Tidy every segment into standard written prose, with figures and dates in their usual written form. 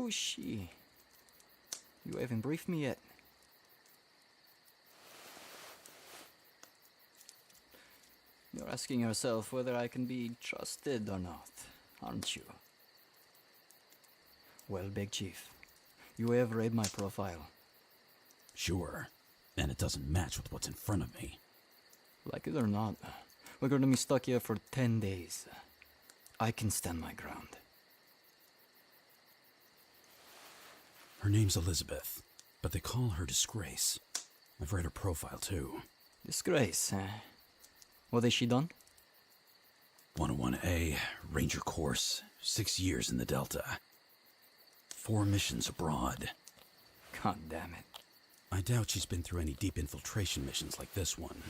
Who's she? You haven't briefed me yet. You're asking yourself whether I can be trusted or not, aren't you? Well, Big Chief, you have read my profile. Sure, and it doesn't match with what's in front of me. Like it or not, we're going to be stuck here for 10 days. I can stand my ground. Her name's Elizabeth, but they call her Disgrace. I've read her profile, too. Disgrace, eh? What has she done? 101A, Ranger course, 6 years in the Delta. 4 missions abroad. God damn it. I doubt she's been through any deep infiltration missions like this one.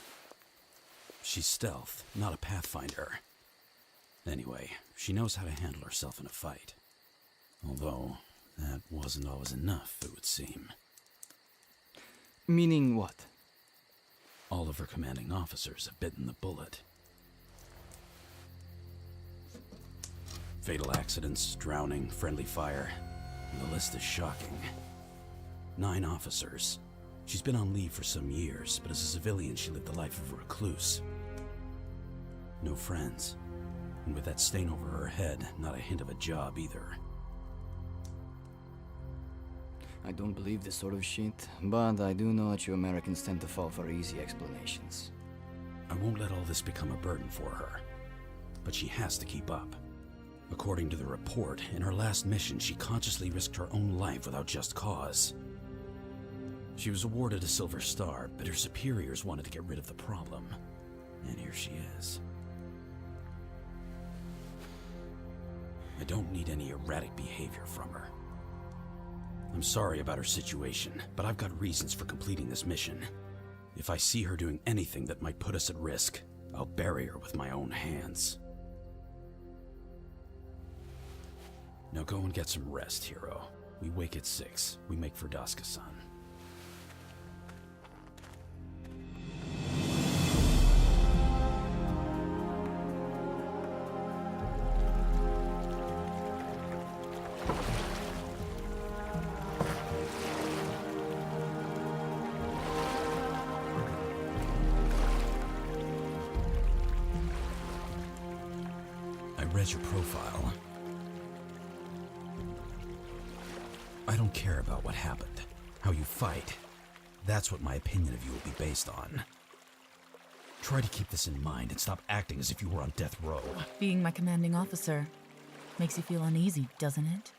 She's stealth, not a pathfinder. Anyway, she knows how to handle herself in a fight. Although, that wasn't always enough, it would seem. Meaning what? All of her commanding officers have bitten the bullet. Fatal accidents, drowning, friendly fire. The list is shocking. 9 officers. She's been on leave for some years, but as a civilian she lived the life of a recluse. No friends. And with that stain over her head, not a hint of a job either. I don't believe this sort of shit, but I do know that you Americans tend to fall for easy explanations. I won't let all this become a burden for her. But she has to keep up. According to the report, in her last mission she consciously risked her own life without just cause. She was awarded a Silver Star, but her superiors wanted to get rid of the problem. And here she is. I don't need any erratic behavior from her. I'm sorry about her situation, but I've got reasons for completing this mission. If I see her doing anything that might put us at risk, I'll bury her with my own hands. Now go and get some rest, hero. We wake at 6. We make for Daska-san. I read your profile. I don't care about what happened, how you fight. That's what my opinion of you will be based on. Try to keep this in mind and stop acting as if you were on death row. Being my commanding officer makes you feel uneasy, doesn't it?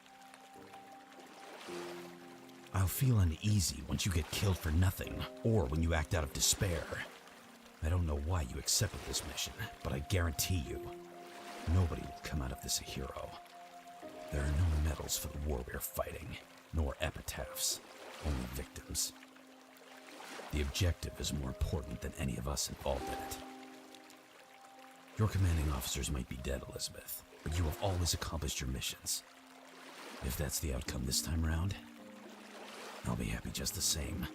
I'll feel uneasy once you get killed for nothing, or when you act out of despair. I don't know why you accepted this mission, but I guarantee you, nobody will come out of this a hero. There are no medals for the war we're fighting, nor epitaphs, only victims. The objective is more important than any of us involved in it. Your commanding officers might be dead, Elizabeth, but you have always accomplished your missions. If that's the outcome this time around, I'll be happy just the same.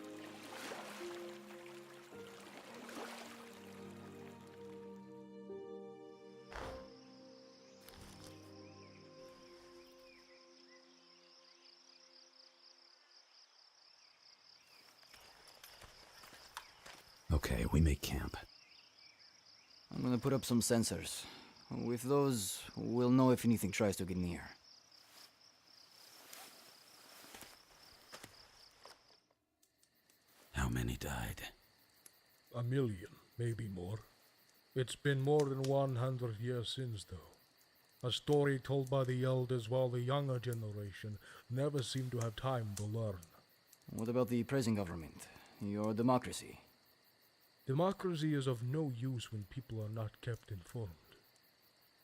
Okay, we make camp. I'm gonna put up some sensors. With those, we'll know if anything tries to get near. How many died? 1 million, maybe more. It's been more than 100 years since, though. A story told by the elders while the younger generation never seemed to have time to learn. What about the present government? Your democracy? Democracy is of no use when people are not kept informed.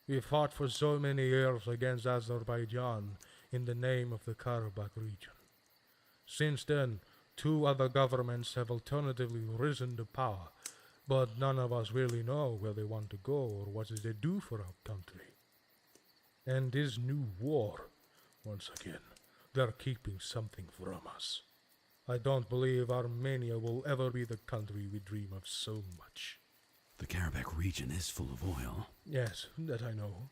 We fought for so many years against Azerbaijan in the name of the Karabakh region. Since then, 2 other governments have alternatively risen to power, but none of us really know where they want to go or what they do for our country. And this new war, once again, they're keeping something from us. I don't believe Armenia will ever be the country we dream of so much. The Karabakh region is full of oil. Yes, that I know.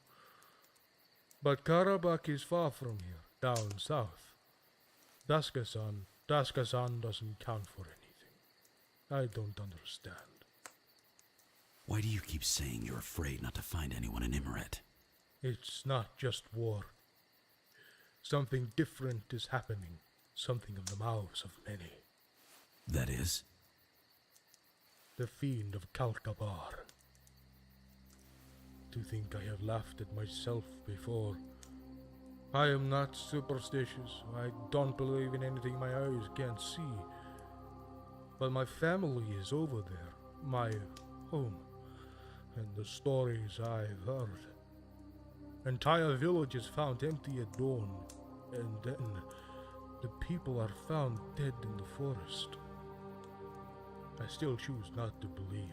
But Karabakh is far from here, down south. Daskasan doesn't count for anything. I don't understand. Why do you keep saying you're afraid not to find anyone in Imeret? It's not just war. Something different is happening. Something of the mouths of many. That is? The fiend of Kalkabar. To think I have laughed at myself before. I am not superstitious. I don't believe in anything my eyes can't see. But my family is over there. My home. And the stories I've heard. Entire villages found empty at dawn. And then the people are found dead in the forest. I still choose not to believe.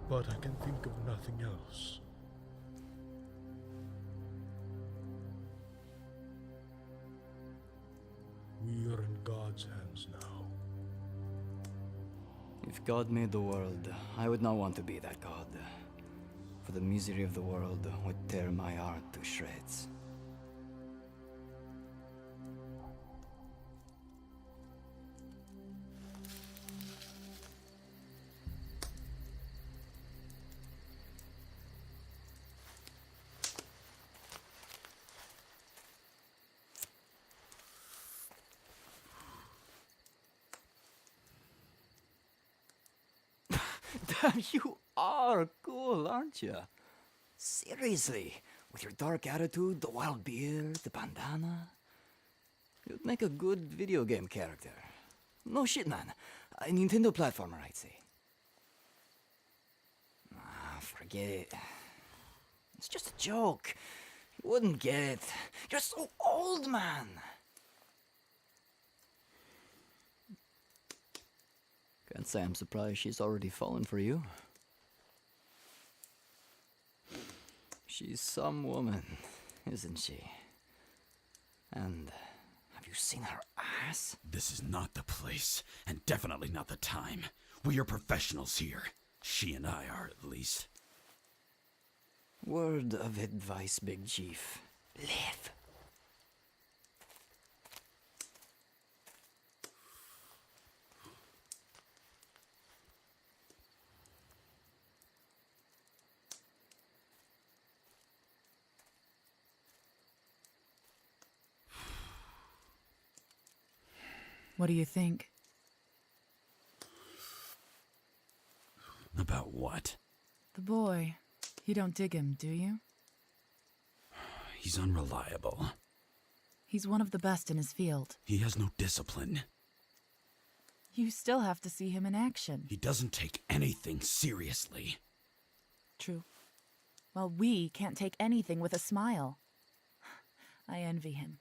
But I can think of nothing else. We are in God's hands now. If God made the world, I would not want to be that God. For the misery of the world would tear my heart to shreds. You are cool, aren't you? Seriously, with your dark attitude, the wild beard, the bandana. You'd make a good video game character. No shit, man. A Nintendo platformer, I'd say. Ah, forget it. It's just a joke. You wouldn't get it. You're so old, man. Can't say I'm surprised she's already fallen for you. She's some woman, isn't she? And have you seen her ass? This is not the place, and definitely not the time. We are professionals here. She and I are, at least. Word of advice, Big Chief. Live. What do you think? About what? The boy. You don't dig him, do you? He's unreliable. He's one of the best in his field. He has no discipline. You still have to see him in action. He doesn't take anything seriously. True. Well, we can't take anything with a smile. I envy him.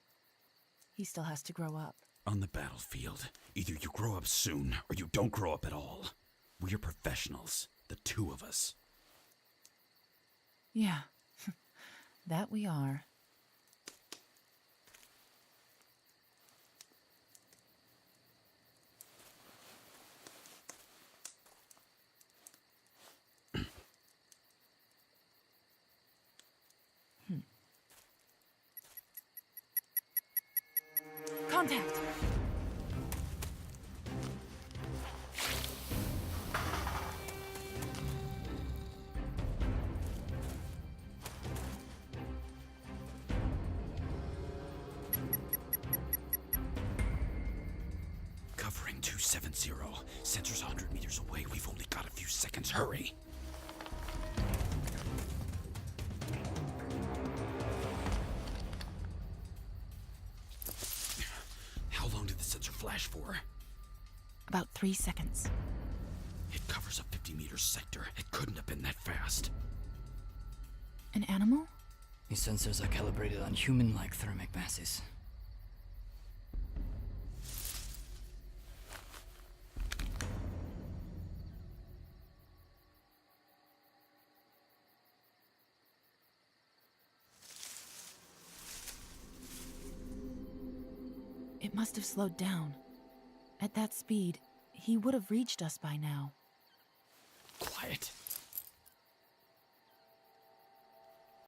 He still has to grow up. On the battlefield, either you grow up soon or you don't grow up at all. We're professionals, the two of us. Yeah, that we are. Contact! Covering 270. Sensors 100 meters away. We've only got a few seconds. Hurry! How long did the sensor flash for? About 3 seconds. It covers a 50-meter sector. It couldn't have been that fast. An animal? These sensors are calibrated on human-like thermic masses. It must have slowed down. At that speed, he would have reached us by now. Quiet.